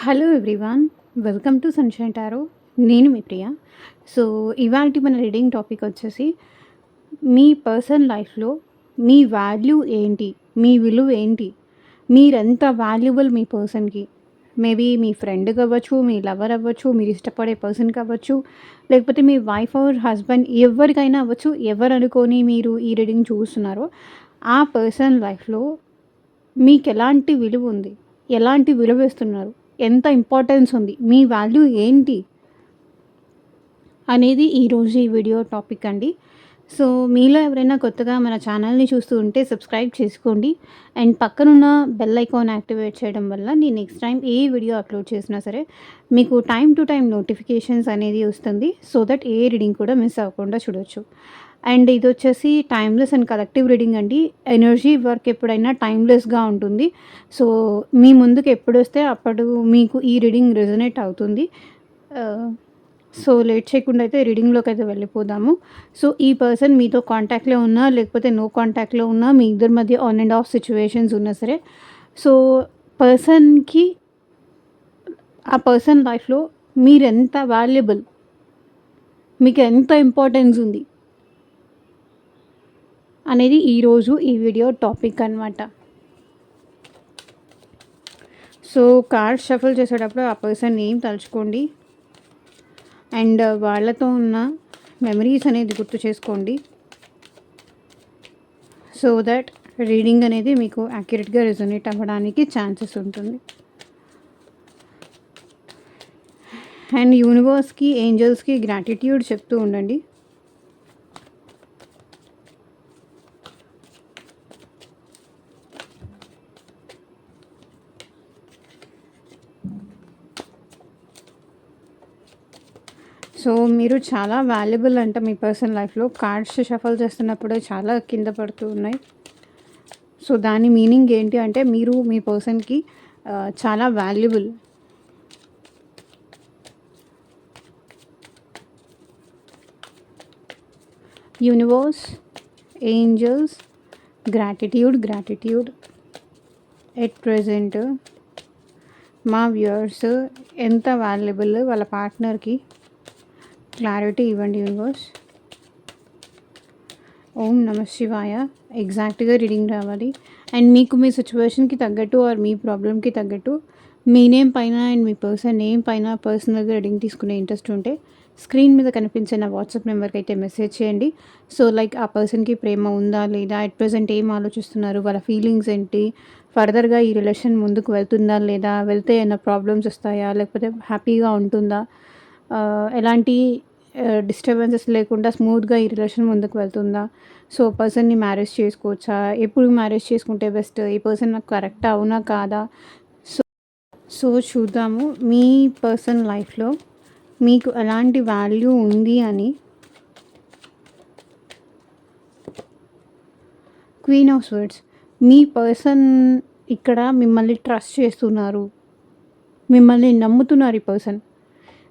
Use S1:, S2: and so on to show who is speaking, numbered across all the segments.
S1: Hello everyone. Welcome to sunshine tarot. నేను మీ ప్రియ. So, ఇవాల్టి మన రీడింగ్ టాపిక్ వచ్చేసి, మీ పర్సనల్ లైఫ్‌లో మీ వాల్యూ ఏంటి? మీ విలువ ఏంటి? మీరెంత వాల్యుబుల్ మీ పర్సన్‌కి. మేబీ మీ ఫ్రెండ్ కావచ్చు, మీ లవర్ అవ్వచ్చు, మీరు ఇష్టపడే పర్సన్ కావచ్చు, లేకపోతే మీ వైఫ్ ఆర్ హస్బెండ్ ఎవరికైనా అవ్వచ్చు. ఎవరనుకోని మీరు ఈ రీడింగ్ చూస్తున్నారో, ఆ పర్సన్ లైఫ్‌లో మీకెలాంటి విలువుంది? ఎలాంటి విలువిస్తున్నారు? ఎంత ఇంపార్టెన్స్ ఉంది? మీ వాల్యూ ఏంటి? అనేది ఈరోజు ఈ వీడియో టాపిక్ అండి. సో, మీలో ఎవరైనా కొత్తగా మన ఛానల్‌ని చూస్తూ ఉంటే సబ్స్క్రైబ్ చేసుకోండి. అండ్ పక్కనున్న బెల్ ఐకాన్ యాక్టివేట్ చేయడం వల్ల నేను నెక్స్ట్ టైం ఏ వీడియో అప్లోడ్ చేసినా సరే మీకు టైమ్ టు టైమ్ నోటిఫికేషన్స్ అనేది వస్తుంది. సో దట్ ఏ రీడింగ్ కూడా మిస్ అవ్వకుండా చూడొచ్చు. అండ్ ఇదొచ్చేసి టైమ్‌లెస్ అండ్ కలెక్టివ్ రీడింగ్ అండి. ఎనర్జీ వర్క్ ఎప్పుడైనా టైమ్‌లెస్‌గా ఉంటుంది. సో, మీ ముందుకు ఎప్పుడొస్తే అప్పుడు మీకు ఈ రీడింగ్ రెజొనేట్ అవుతుంది. ఆహ్ సో, లేట్ చేయకుండా అయితే రీడింగ్‌లోకైతే వెళ్ళిపోదాము. సో, ఈ పర్సన్ మీతో కాంటాక్ట్‌లో ఉన్నా, లేకపోతే నో కాంటాక్ట్‌లో ఉన్నా, మీ ఇద్దరి మధ్య ఆన్ అండ్ ఆఫ్ సిట్యుయేషన్స్ ఉన్నా సరే, సో, పర్సన్‌కి ఆ పర్సన్ లైఫ్‌లో మీరెంత వాల్యుబుల్, మీకెంత ఇంపార్టెన్స్ ఉంది అనేది ఈరోజు ఈ వీడియో టాపిక్ అనమాట. సో, కార్డ్స్ షఫుల్ చేసేటప్పుడు ఆ పర్సన్ నేమ్ తలుచుకోండి. అండ్ వాళ్ళతో ఉన్న మెమరీస్ అనేది గుర్తు చేసుకోండి. సో దట్ రీడింగ్ అనేది మీకు యాక్యురేట్‌గా రెజొనేట్ అవ్వడానికి ఛాన్సెస్ ఉంటుంది. అండ్ యూనివర్స్‌కి, ఏంజెల్స్‌కి గ్రాటిట్యూడ్ చెప్తూ ఉండండి. సో, మీరు చాలా వాల్యుబుల్ అంట మీ పర్సనల్ లైఫ్‌లో. కార్డ్స్ షఫల్ చేస్తున్నప్పుడు చాలా కింద పడుతూ ఉన్నాయి. సో, దాని మీనింగ్ ఏంటి అంటే మీరు మీ పర్సన్‌కి చాలా valuable. Universe, angels, gratitude at present మా వ్యూయర్స్ ఎంత వాల్యుబుల్ వాళ్ళ పార్ట్నర్‌కి క్లారిటీ ఇవ్వండి యూనివర్స్. ఓం నమ శివాయ. ఎగ్జాక్ట్‌గా రీడింగ్ రావాలి. అండ్ మీకు మీ సిచ్యువేషన్‌కి తగ్గట్టు ఆర్ మీ ప్రాబ్లమ్‌కి తగ్గట్టు మీ నేమ్ పైన అండ్ మీ పర్సన్ నేమ్ పైన పర్సనల్‌గా రీడింగ్ తీసుకునే ఇంట్రెస్ట్ ఉంటే స్క్రీన్ మీద కనిపించే నా వాట్సాప్ నెంబర్కి అయితే మెసేజ్ చేయండి. సో లైక్ ఆ పర్సన్‌కి ప్రేమ ఉందా లేదా, ఎట్ ప్రెజెంట్ ఏం ఆలోచిస్తున్నారు, వాళ్ళ ఫీలింగ్స్ ఏంటి, ఫర్దర్‌గా ఈ రిలేషన్ ముందుకు వెళ్తుందా లేదా, వెళ్తే ఏమైనా ప్రాబ్లమ్స్ వస్తాయా, లేకపోతే హ్యాపీగా ఉంటుందా, ఎలాంటి డిస్టర్బెన్సెస్ లేకుండా స్మూత్‌గా ఈ రిలేషన్ ముందుకు వెళ్తుందా, సో పర్సన్‌ని మ్యారేజ్ చేసుకోవచ్చా, ఎప్పుడు మ్యారేజ్ చేసుకుంటే బెస్ట్, ఈ పర్సన్ నాకు కరెక్టా అవునా కాదా. సో సో చూద్దాము మీ పర్సన్ లైఫ్‌లో మీకు ఎలాంటి వాల్యూ ఉంది అని. Queen of swords. Me person ఇక్కడ మిమ్మల్ని ట్రస్ట్ చేస్తున్నారు. మిమ్మల్ని నమ్ముతున్నారు ఈ పర్సన్.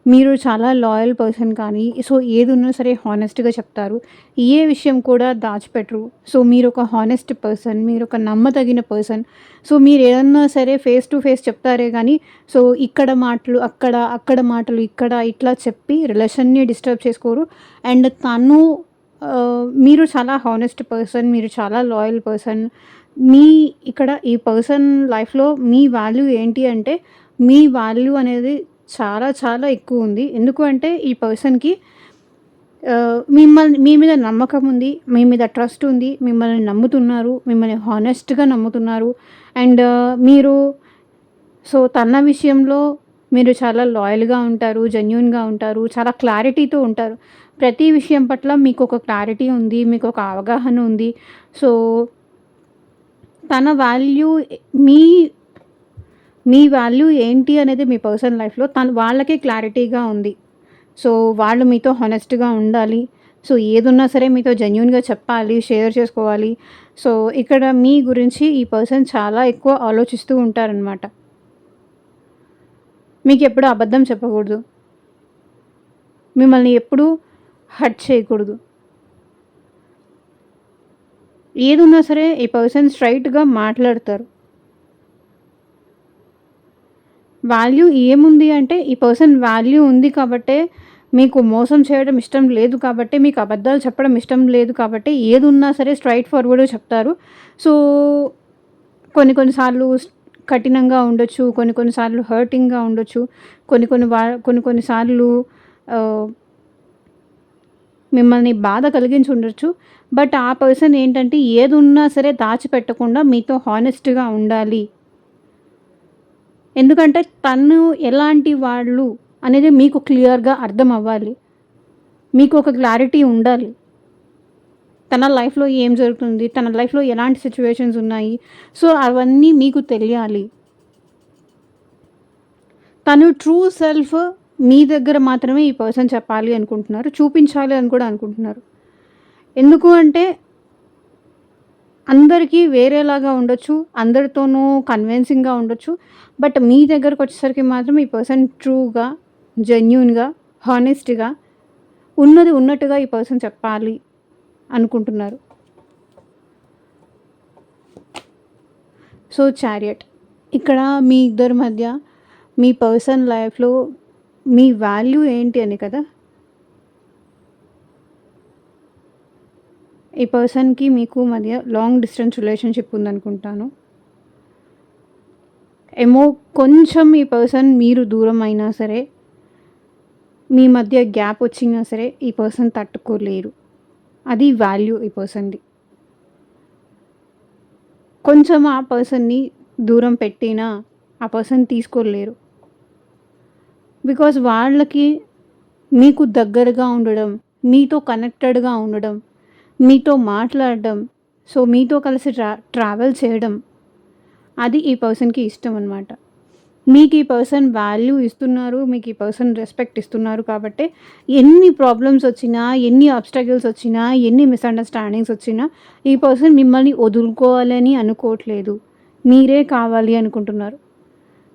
S1: మీరు చాలా లాయల్ పర్సన్ కానీ, సో ఏదున్నా సరే హానెస్ట్‌గా చెప్తారు. ఏ విషయం కూడా దాచిపెట్టరు. సో మీరొక హానెస్ట్ పర్సన్. మీరొక నమ్మదగిన పర్సన్. సో మీరేదన్నా సరే ఫేస్ టు ఫేస్ చెప్తారే గానీ, సో ఇక్కడ మాటలు అక్కడ, అక్కడ మాటలు ఇక్కడ ఇట్లా చెప్పి రిలేషన్‌ని డిస్టర్బ్ చేసుకోరు. అండ్ మీరు చాలా హానెస్ట్ పర్సన్. మీరు చాలా లాయల్ పర్సన్. మీ ఇక్కడ ఈ పర్సన్ లైఫ్‌లో మీ వాల్యూ ఏంటి అంటే, మీ వాల్యూ అనేది చాలా చాలా ఎక్కువుంది. ఎందుకు అంటే ఈ పర్సన్‌కి మీ మీద నమ్మకం ఉంది. మీ మీద ట్రస్ట్ ఉంది. మిమ్మల్ని నమ్ముతున్నారు. మిమ్మల్ని హానెస్ట్‌గా నమ్ముతున్నారు. అండ్ మీరు సో తన విషయంలో మీరు చాలా లాయల్‌గా ఉంటారు. జెన్యూన్‌గా ఉంటారు. చాలా క్లారిటీతో ఉంటారు. ప్రతి విషయం పట్ల మీకొక క్లారిటీ ఉంది. మీకొక అవగాహన ఉంది. సో తన వాల్యూ మీ మీ వాల్యూ ఏంటి అనేది మీ పర్సనల్ లైఫ్‌లో వాళ్ళకే క్లారిటీగా ఉంది. సో, వాళ్ళు మీతో హానెస్ట్‌గా ఉండాలి. సో, ఏదున్నా సరే మీతో జెన్యూన్‌గా చెప్పాలి, షేర్ చేసుకోవాలి. సో, ఇక్కడ మీ గురించి ఈ పర్సన్ చాలా ఎక్కువ ఆలోచిస్తూ ఉంటారనమాట. మీకెప్పుడు అబద్ధం చెప్పకూడదు. మిమ్మల్ని ఎప్పుడూ హర్ట్ చేయకూడదు. ఏదున్నా సరే ఈ పర్సన్ స్ట్రెయిట్‌గా మాట్లాడతారు. వాల్యూ ఏముంది అంటే, ఈ పర్సన్ వాల్యూ ఉంది కాబట్టే, మీకు మోసం చేయడం ఇష్టం లేదు కాబట్టే, మీకు అబద్ధాలు చెప్పడం ఇష్టం లేదు కాబట్టే, ఏదున్నా సరే స్ట్రెయిట్ ఫార్వర్డ్‌గా చెప్తారు. సో, కొన్ని కొన్ని సార్లు కఠినంగా ఉండొచ్చు. కొన్ని కొన్ని సార్లు హర్టింగ్‌గా ఉండొచ్చు. కొన్ని కొన్ని సార్లు ఆహ్, మిమ్మల్ని బాధ కలిగించి ఉండొచ్చు. బట్ ఆ పర్సన్ ఏంటంటే, ఏదున్నా సరే దాచిపెట్టకుండా మీతో హానెస్ట్‌గా ఉండాలి. ఎందుకంటే తను ఎలాంటి వాళ్ళు అనేది మీకు క్లియర్‌గా అర్థం అవ్వాలి. మీకు ఒక క్లారిటీ ఉండాలి. తన లైఫ్‌లో ఏం జరుగుతుంది? తన లైఫ్‌లో ఎలాంటి సిట్యుయేషన్స్ ఉన్నాయి? సో, అవన్నీ మీకు తెలియాలి. తను ట్రూ సెల్ఫ్ మీ దగ్గర మాత్రమే ఈ పర్సన్ చెప్పాలి అనుకుంటున్నారు. చూపించాలి అని కూడా అనుకుంటున్నారు. ఎందుకు అంటే అందరికీ వేరేలాగా ఉండొచ్చు. అందరితోనూ కన్విన్సింగ్‌గా ఉండొచ్చు. బట్ మీ దగ్గరకొచ్చేసరికి మాత్రం ఈ పర్సన్ ట్రూగా, జెన్యూన్‌గా, హానెస్ట్‌గా ఉన్నది ఉన్నట్టుగా ఈ పర్సన్ చెప్పాలి అనుకుంటున్నారు. సో, చారియట్ ఇక్కడ మీ ఇద్దరి మధ్య మీ పర్సన్ లైఫ్‌లో మీ వాల్యూ ఏంటి అని కదా! ఈ పర్సన్‌కి మీకు మధ్య లాంగ్ డిస్టెన్స్ రిలేషన్‌షిప్ ఉందనుకుంటాను. ఏమో కొంచెం ఈ పర్సన్ మీరు దూరం అయినా సరే, మీ మధ్య గ్యాప్ వచ్చినా సరే ఈ పర్సన్ తట్టుకోలేరు. అది వాల్యూ ఈ పర్సన్‌ది. కొంచెం ఆ పర్సన్‌ని దూరం పెట్టినా ఆ పర్సన్ తీసుకోలేరు. బికాజ్ వాళ్ళకి మీకు దగ్గరగా ఉండడం, మీతో కనెక్టెడ్‌గా ఉండడం, మీతో మాట్లాడడం, సో మీతో కలిసి ట్రావెల్ చేయడం అది ఈ పర్సన్‌కి ఇష్టం అనమాట. మీకు ఈ పర్సన్ వాల్యూ ఇస్తున్నారు. మీకు ఈ పర్సన్ రెస్పెక్ట్ ఇస్తున్నారు కాబట్టే ఎన్ని ప్రాబ్లమ్స్ వచ్చినా, ఎన్ని ఆబ్‌స్టాకిల్స్ వచ్చినా, ఎన్ని మిస్‌అండర్‌స్టాండింగ్స్ వచ్చినా ఈ పర్సన్ మిమ్మల్ని వదులుకోవాలని అనుకోవట్లేదు. మీరే కావాలి అనుకుంటున్నారు.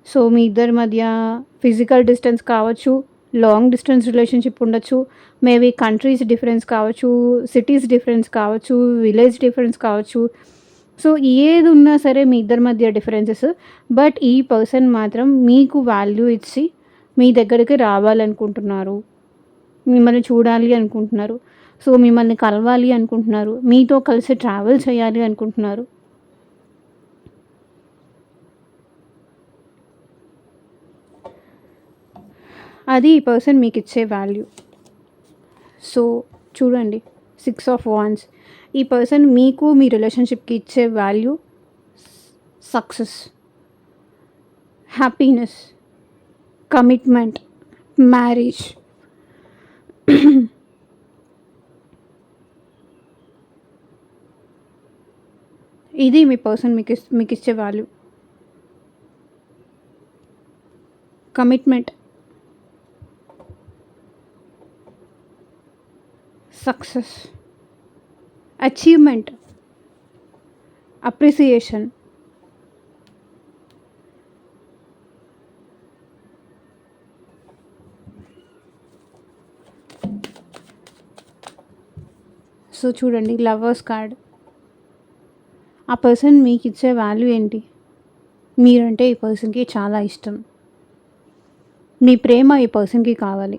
S1: సో, మీ ఇద్దరి మధ్య ఫిజికల్ డిస్టెన్స్ కావచ్చు, లాంగ్ డిస్టెన్స్ రిలేషన్‌షిప్ ఉండొచ్చు, మేబీ కంట్రీస్ డిఫరెన్స్ కావచ్చు, సిటీస్ డిఫరెన్స్ కావచ్చు, విలేజ్ డిఫరెన్స్ కావచ్చు. సో, ఏదున్నా సరే మీ ఇద్దరి మధ్య డిఫరెన్సెస్. బట్ ఈ పర్సన్ మాత్రం మీకు వాల్యూ ఇచ్చి మీ దగ్గరికి రావాలనుకుంటున్నారు. మిమ్మల్ని చూడాలి అనుకుంటున్నారు. సో, మిమ్మల్ని కలవాలి అనుకుంటున్నారు. మీతో కలిసి ట్రావెల్ చేయాలి అనుకుంటున్నారు. అది ఈ పర్సన్ మీకిచ్చే వాల్యూ. సో, చూడండి 6 ఆఫ్ వాండ్స్. ఈ పర్సన్ మీకు మీ రిలేషన్‌షిప్‌కి ఇచ్చే value success, happiness, commitment, marriage. ఇది మీ పర్సన్ మీకిచ్చే value. Commitment, success, achievement, appreciation. So, చూడండి లవర్స్ కార్డ్. ఆ పర్సన్ మీకిచ్చే వాల్యూ ఏంటి? మీరంటే ఈ పర్సన్‌కి చాలా ఇష్టం. మీ ప్రేమ ఈ పర్సన్‌కి కావాలి.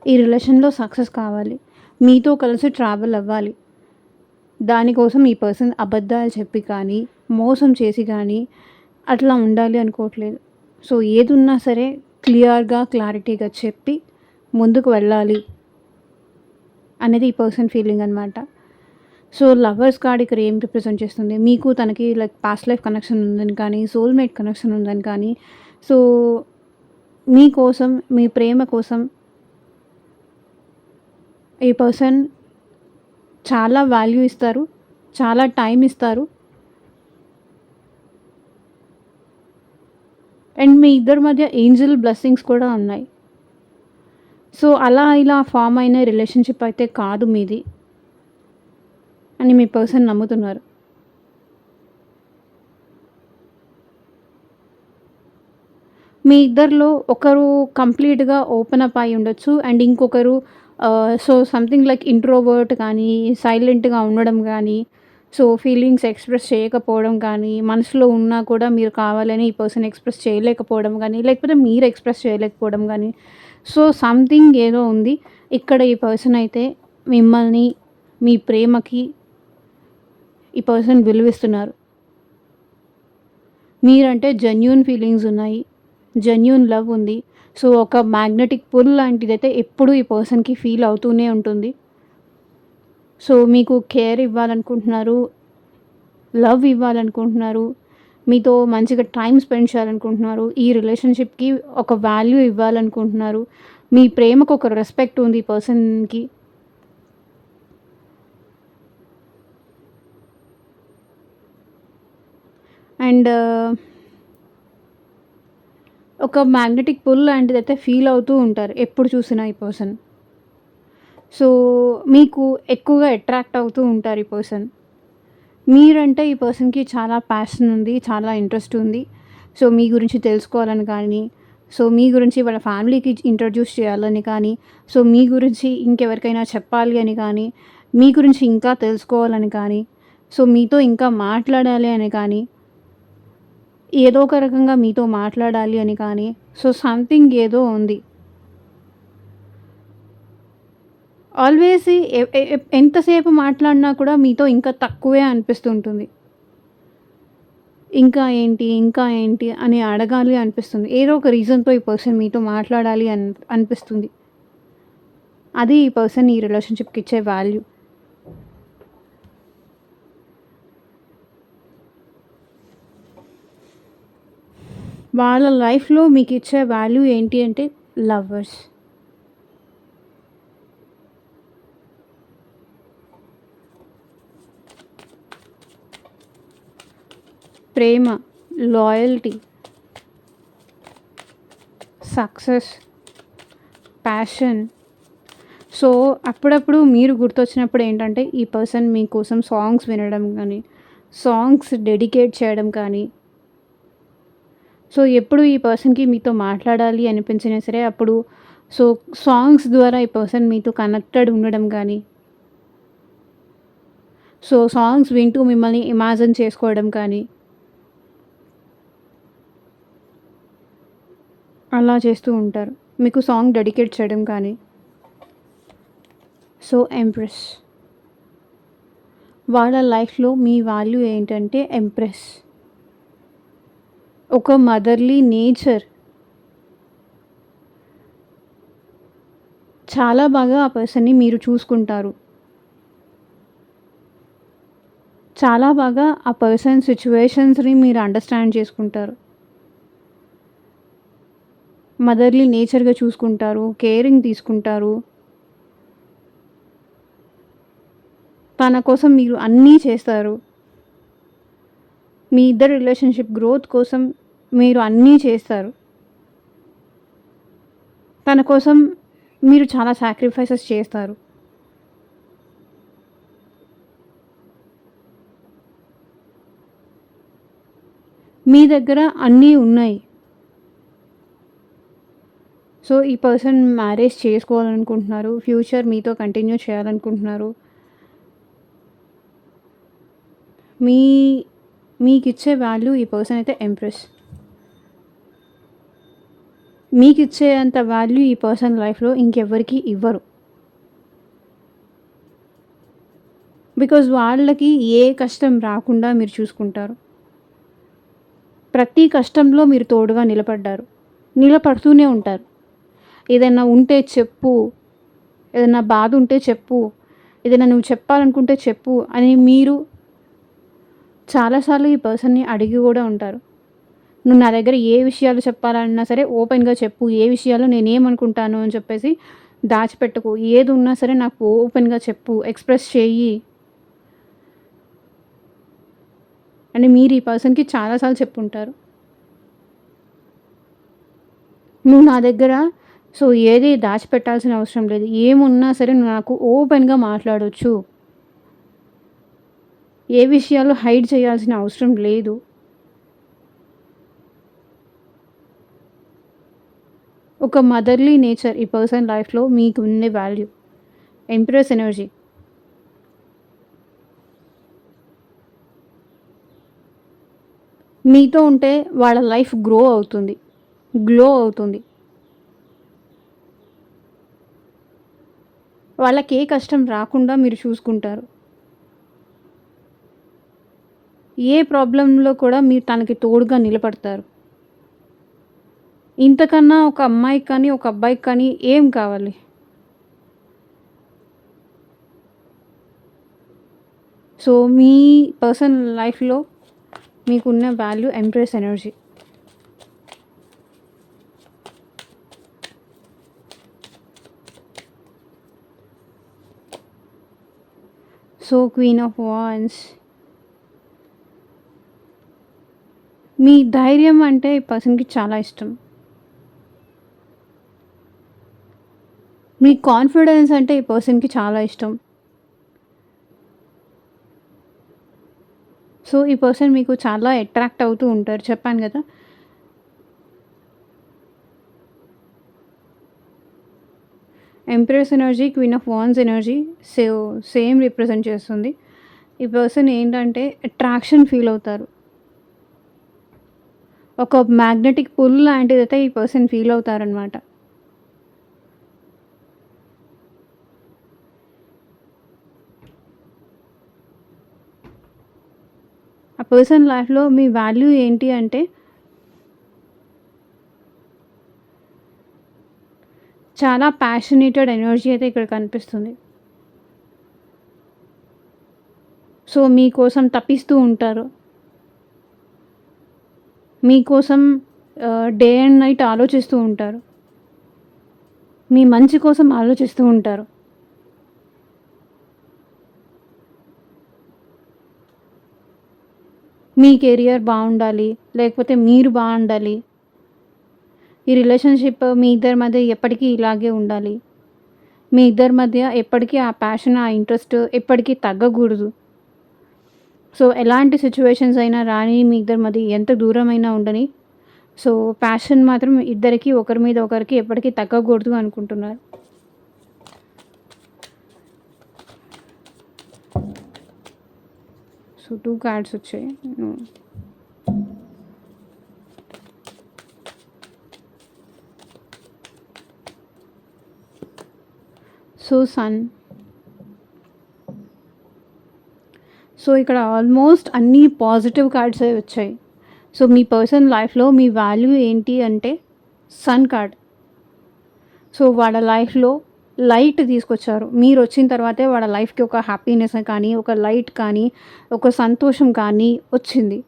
S1: ఈ రిలేషన్‌లో సక్సెస్ కావాలి. మీతో కలిసి ట్రావెల్ అవ్వాలి. దానికోసం ఈ పర్సన్ అబద్ధాలు చెప్పి కానీ, మోసం చేసి కానీ అట్లా ఉండాలి అనుకోవట్లేదు. సో, ఏదున్నా సరే క్లియర్‌గా, క్లారిటీగా చెప్పి ముందుకు వెళ్ళాలి అనేది ఈ పర్సన్ ఫీలింగ్ అనమాట. సో, లవర్స్ కార్డ్ ఇక్కడ ఏం రిప్రజెంట్ చేస్తుంది? మీకు తనకి లైక్ పాస్ట్ లైఫ్ కనెక్షన్ ఉందని కానీ, సోల్‌మేట్ కనెక్షన్ ఉందని కానీ, సో, మీకోసం, మీ ప్రేమ కోసం ఈ పర్సన్ చాలా వాల్యూ ఇస్తారు. చాలా టైం ఇస్తారు. అండ్ మీ ఇద్దరి మధ్య ఏంజెల్ బ్లెస్సింగ్స్ కూడా ఉన్నాయి. సో, అలా ఇలా ఫార్మ్ అయిన రిలేషన్‌షిప్ అయితే కాదు మీది అని మీ పర్సన్ నమ్ముతున్నారు. మీ ఇద్దరిలో ఒకరు కంప్లీట్‌గా ఓపెన్ అప్ అయ్యి ఉండొచ్చు. అండ్ ఇంకొకరు సో, సంథింగ్ లైక్ ఇంట్రోవర్ట్ కానీ, సైలెంట్‌గా ఉండడం గానీ, సో, ఫీలింగ్స్ ఎక్స్‌ప్రెస్ చేయకపోవడం కానీ, మనసులో ఉన్నా కూడా మీరు కావాలని ఈ పర్సన్ ఎక్స్‌ప్రెస్ చేయలేకపోవడం గానీ, లేకపోతే మీరు ఎక్స్‌ప్రెస్ చేయలేకపోవడం గానీ, సో, సంథింగ్ ఏదో ఉంది. ఇక్కడ ఈ పర్సన్ అయితే మిమ్మల్ని, మీ ప్రేమకి ఈ పర్సన్ విలువిస్తున్నారు. మీరంటే జెన్యూన్ ఫీలింగ్స్ ఉన్నాయి. జెన్యూన్ లవ్ ఉంది. సో, ఒక మ్యాగ్నెటిక్ పుల్ లాంటిదైతే ఎప్పుడూ ఈ పర్సన్‌కి ఫీల్ అవుతూనే ఉంటుంది. సో, మీకు కేర్ ఇవ్వాలనుకుంటున్నారు. లవ్ ఇవ్వాలనుకుంటున్నారు. మీతో మంచిగా టైమ్ స్పెండ్ చేయాలనుకుంటున్నారు. ఈ రిలేషన్‌షిప్‌కి ఒక వాల్యూ ఇవ్వాలనుకుంటున్నారు. మీ ప్రేమకు ఒక రెస్పెక్ట్ ఉంది ఈ పర్సన్‌కి. అండ్ ఒక మ్యాగ్నెటిక్ పుల్ లాంటిదైతే ఫీల్ అవుతూ ఉంటారు ఎప్పుడు చూసినా ఈ పర్సన్. సో, మీకు ఎక్కువగా అట్రాక్ట్ అవుతూ ఉంటారు ఈ పర్సన్. మీరంటే ఈ పర్సన్‌కి చాలా ప్యాషన్ ఉంది. చాలా ఇంట్రెస్ట్ ఉంది. సో, మీ గురించి తెలుసుకోవాలని కానీ, సో, మీ గురించి వాళ్ళ ఫ్యామిలీకి ఇంట్రొడ్యూస్ చేయాలని కానీ, సో, మీ గురించి ఇంకెవరికైనా చెప్పాలి అని కానీ, మీ గురించి ఇంకా తెలుసుకోవాలని కానీ, సో, మీతో ఇంకా మాట్లాడాలి అని కానీ, ఏదో ఒక రకంగా మీతో మాట్లాడాలి అని కానీ, సో, సంథింగ్ ఏదో ఉంది. ఆల్వేస్ ఎ ఎ ఎ ఎంతసేపు మాట్లాడినా కూడా మీతో ఇంకా తక్కువే అనిపిస్తూ ఉంటుంది. ఇంకా ఏంటి? ఇంకా ఏంటి? అని అడగాలి అనిపిస్తుంది. ఏదో ఒక రీజన్‌తో ఈ పర్సన్ మీతో మాట్లాడాలి అనిపిస్తుంది. అది ఈ పర్సన్ ఈ రిలేషన్‌షిప్‌కి ఇచ్చే వాల్యూ. వాళ్ళ లైఫ్‌లో మీకిచ్చే వాల్యూ ఏంటి అంటే లవర్స్. ప్రేమ, లాయల్టీ, సక్సెస్, ప్యాషన్. సో, అప్పుడప్పుడు మీరు గుర్తొచ్చినప్పుడు ఏంటంటే, ఈ పర్సన్ మీకోసం సాంగ్స్ వినడం గానీ, సాంగ్స్ డెడికేట్ చేయడం కానీ, సో, ఎప్పుడు ఈ పర్సన్‌కి మీతో మాట్లాడాలి అనిపించినా సరే, అప్పుడు సో, సాంగ్స్ ద్వారా ఈ పర్సన్ మీతో కనెక్టెడ్ ఉండడం గానీ, సో, సాంగ్స్ వింటూ మిమ్మల్ని ఇమాజిన్ చేసుకోవడం కానీ, అలా చేస్తూ ఉంటారు. మీకు సాంగ్ డెడికేట్ చేయడం కానీ. So, empress. వాళ్ళ లైఫ్‌లో మీ వాల్యూ ఏంటంటే ఎంప్రెస్. ఒక మదర్‌లీ నేచర్. చాలా బాగా ఆ పర్సన్‌ని మీరు చూసుకుంటారు. చాలా బాగా ఆ పర్సన్ సిట్యుయేషన్స్‌ని మీరు అండర్‌స్టాండ్ చేసుకుంటారు. మదర్‌లీ నేచర్‌గా చూసుకుంటారు. కేరింగ్ తీసుకుంటారు. తన కోసం మీరు అన్నీ చేస్తారు. మీ ఇద్దరి రిలేషన్‌షిప్ గ్రోత్ కోసం మీరు అన్నీ చేస్తారు. తన కోసం మీరు చాలా సాక్రిఫైసెస్ చేస్తారు. మీ దగ్గర అన్నీ ఉన్నాయి. సో, ఈ పర్సన్ మ్యారేజ్ చేసుకోవాలనుకుంటున్నారు. ఫ్యూచర్ మీతో కంటిన్యూ చేయాలనుకుంటున్నారు. మీ మీకిచ్చే వాల్యూ ఈ పర్సన్ అయితే ఎంప్రెస్. మీకిచ్చేంత వాల్యూ ఈ పర్సన్ లైఫ్‌లో ఇంకెవ్వరికీ ఇవ్వరు. బికాజ్ వాళ్ళకి ఏ కష్టం రాకుండా మీరు చూసుకుంటారు. ప్రతి కష్టంలో మీరు తోడుగా నిలబడ్డారు. నిలబడుతూనే ఉంటారు. ఏదైనా ఉంటే చెప్పు, ఏదైనా బాధ ఉంటే చెప్పు, ఏదైనా నువ్వు చెప్పాలనుకుంటే చెప్పు అని మీరు చాలా సార్లు ఈ పర్సన్‌ని అడిగి గూడా ఉంటారు. నువ్వు నా దగ్గర ఏ విషయాలు చెప్పాలన్నా సరే ఓపెన్‌గా చెప్పు. ఏ విషయాల్లో నేనేమనుకుంటాను అని చెప్పేసి దాచిపెట్టకు. ఏదున్నా సరే నాకు ఓపెన్‌గా చెప్పు. ఎక్స్‌ప్రెస్ చెయ్యి అని మీరు ఈ పర్సన్‌కి చాలా సార్లు చెప్పుంటారు. నువ్వు నా దగ్గర సో, ఏది దాచిపెట్టాల్సిన అవసరం లేదు. ఏమున్నా సరే నువ్వు నాకు ఓపెన్‌గా మాట్లాడొచ్చు. ఏ విషయాలు హైడ్ చేయాల్సిన అవసరం లేదు. ఒక మదర్‌లీ నేచర్ ఈ పర్సన్ లైఫ్‌లో మీకు ఉండే వాల్యూ. Empress energy. మీతో ఉంటే వాళ్ళ లైఫ్ గ్లో అవుతుంది. వాళ్ళకి ఏ కష్టం రాకుండా మీరు చూసుకుంటారు. ఏ ప్రాబ్లమ్‌లో కూడా మీరు తనకి తోడుగా నిలబడతారు. ఇంతకన్నా ఒక అమ్మాయికి కానీ, ఒక అబ్బాయికి కానీ ఏం కావాలి? సో, మీ పర్సనల్ లైఫ్‌లో మీకున్న value empress energy. So, queen of wands. మీ ధైర్యం అంటే ఈ పర్సన్‌కి చాలా ఇష్టం. మీ కాన్ఫిడెన్స్ అంటే ఈ పర్సన్‌కి చాలా ఇష్టం. సో, ఈ పర్సన్ మీకు చాలా అట్రాక్ట్ అవుతూ ఉంటారు. చెప్పాను గదా! Empress energy, queen of wands energy so, same represent చేస్తుంది. ఈ పర్సన్ ఏంటంటే అట్రాక్షన్ ఫీల్ అవుతారు. ఒక మ్యాగ్నెటిక్ పుల్ లాంటిదైతే ఈ పర్సన్ ఫీల్ అవుతారనమాట. ఆ పర్సన్ లైఫ్‌లో మీ వాల్యూ ఏంటి అంటే చాలా ప్యాషనేటెడ్ ఎనర్జీ అయితే ఇక్కడ కనిపిస్తుంది. సో, మీకోసం తపిస్తూ ఉంటారు. మీకోసం డే అండ్ నైట్ ఆలోచిస్తూ ఉంటారు. మీ మంచి కోసం ఆలోచిస్తూ ఉంటారు. మీ కెరియర్ బావుండాలి, లేకపోతే మీరు బావుండాలి. ఈ రిలేషన్‌షిప్ మీ ఇద్దరి మధ్య ఎప్పటికీ ఇలాగే ఉండాలి. మీ ఇద్దరి మధ్య ఎప్పటికీ ఆ ప్యాషన్, ఆ ఇంట్రెస్ట్ ఎప్పటికీ తగ్గకూడదు. సో, ఎలాంటి సిట్యుయేషన్స్ అయినా రాని, మీ ఇద్దరి మధ్య ఎంత దూరమైనా ఉండని. సో, ప్యాషన్ మాత్రం ఇద్దరికీ ఒకరి మీద ఒకరికి ఎప్పటికీ తగ్గకూడదు అనుకుంటున్నారు. సో, 2 కార్డ్స్ వచ్చాయి. So, sun. సో, ఇక్కడ ఆల్మోస్ట్ అన్నీ పాజిటివ్ కార్డ్సే వచ్చాయి. సో, మీ పర్సన్ లైఫ్‌లో మీ వాల్యూ ఏంటి అంటే సన్ కార్డ్. సో, వాళ్ళ లైఫ్‌లో లైట్ తీసుకొచ్చారు. మీరొచ్చిన తర్వాతే వాళ్ళ లైఫ్‌కి ఒక హ్యాపీనెస్ కానీ, ఒక లైట్ కానీ, ఒక సంతోషం కానీ వచ్చింది.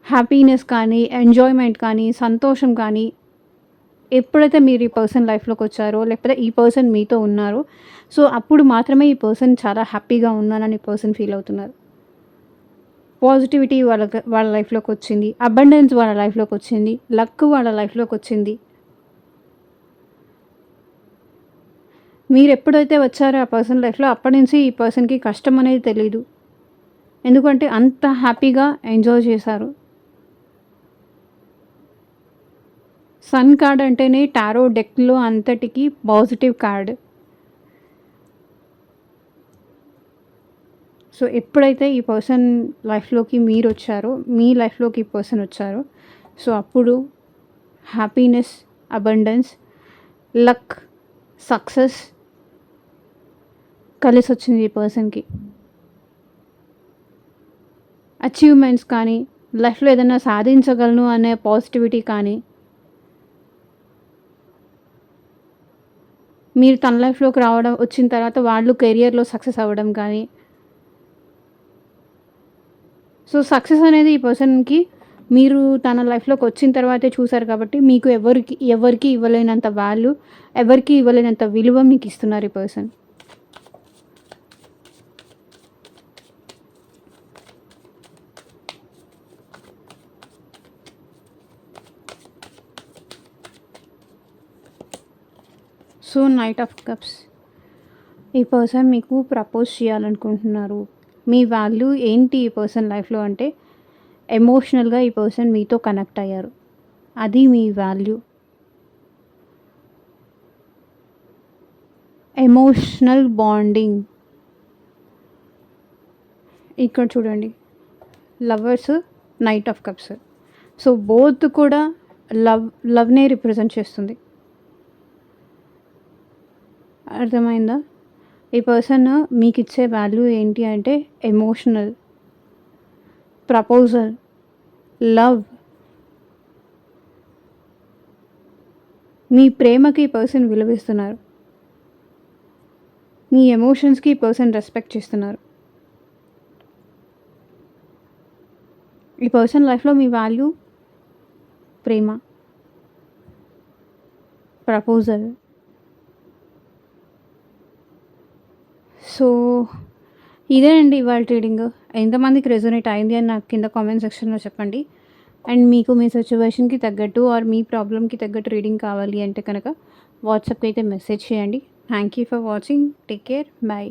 S1: హ్యాపీనెస్ కానీ, ఎంజాయ్‌మెంట్ కానీ, సంతోషం కానీ ఎప్పుడైతే మీరు ఈ పర్సన్ లైఫ్‌లోకొచ్చారో, లేకపోతే ఈ పర్సన్ మీతో ఉన్నారో, సో, అప్పుడు మాత్రమే ఈ పర్సన్ చాలా హ్యాపీగా ఉన్నానని పర్సన్ ఫీల్ అవుతున్నారు. పాజిటివిటీ వాళ్ళ లైఫ్‌లోకొచ్చింది. అబండెన్స్ వాళ్ళ లైఫ్‌లోకొచ్చింది. లక్ వాళ్ళ లైఫ్‌లోకొచ్చింది. మీరెప్పుడైతే వచ్చారో ఆ పర్సన్ లైఫ్‌లో అప్పటినుంచి ఈ పర్సన్‌కి కష్టం అనేది తెలీదు. ఎందుకంటే అంత హ్యాపీగా ఎంజాయ్ చేశారు. సన్ కార్డ్ అంటేనే టారో డెక్‌లో అంతటికి పాజిటివ్ కార్డ్. సో, ఎప్పుడైతే ఈ పర్సన్ లైఫ్‌లోకి మీరొచ్చారో, మీ లైఫ్‌లోకి ఈ పర్సన్ వచ్చారో, సో, అప్పుడు హ్యాపీనెస్, అబండెన్స్, లక్, సక్సెస్ కలిసొచ్చింది ఈ పర్సన్‌కి. అచీవ్‌మెంట్స్ కానీ, లైఫ్‌లో ఏదైనా సాధించగలను అనే పాజిటివిటీ కానీ, మీరు తన లైఫ్‌లోకి రావడం వచ్చిన తర్వాత వాళ్ళు కెరియర్‌లో సక్సెస్ అవ్వడం కానీ, సో, సక్సెస్ అనేది ఈ పర్సన్‌కి మీరు తన లైఫ్‌లోకి వచ్చిన తర్వాతే చూసారు కాబట్టి, మీకు ఎవరికీ ఇవ్వలేనంత వాల్యూ, ఎవరికీ ఇవ్వలేనంత విలువ మీకిస్తున్నారు ఈ person. So, knight of cups. ఈ పర్సన్ మీకు ప్రపోజ్ చేయాలనుకుంటున్నారు. మీ వాల్యూ ఏంటి ఈ పర్సన్ లైఫ్‌లో అంటే, ఎమోషనల్‌గా ఈ పర్సన్ మీతో కనెక్ట్ అయ్యారు. అది మీ వాల్యూ. Emotional bonding. ఇక్కడ చూడండి. Lovers knight of cups. So both కూడా లవ్‌నే రిప్రజెంట్ చేస్తుంది. అర్థమైందా? ఈ పర్సన్ మీకిచ్చే వాల్యూ ఏంటి అంటే ఎమోషనల్, ప్రపోజల్, లవ్. మీ ప్రేమకి ఈ పర్సన్ విలువిస్తున్నారు. మీ ఎమోషన్స్‌కి ఈ పర్సన్ రెస్పెక్ట్ చేస్తున్నారు. ఈ పర్సన్ లైఫ్‌లో మీ వాల్యూ ప్రేమ, ప్రపోజల్. సో ఇదేనండి ఇవాల్టి రీడింగ్. ఎంతమందికి రెజొనేట్ అయింది అని నాకు కింద కామెంట్ సెక్షన్‌లో చెప్పండి. అండ్ మీకు మీ సిట్యుయేషన్‌కి తగ్గట్టు ఆర్ మీ ప్రాబ్లమ్‌కి తగ్గట్టు రీడింగ్ కావాలి అంటే కనుక వాట్సాప్‌కి అయితే మెసేజ్ చేయండి. Thank you for watching. Take care. By.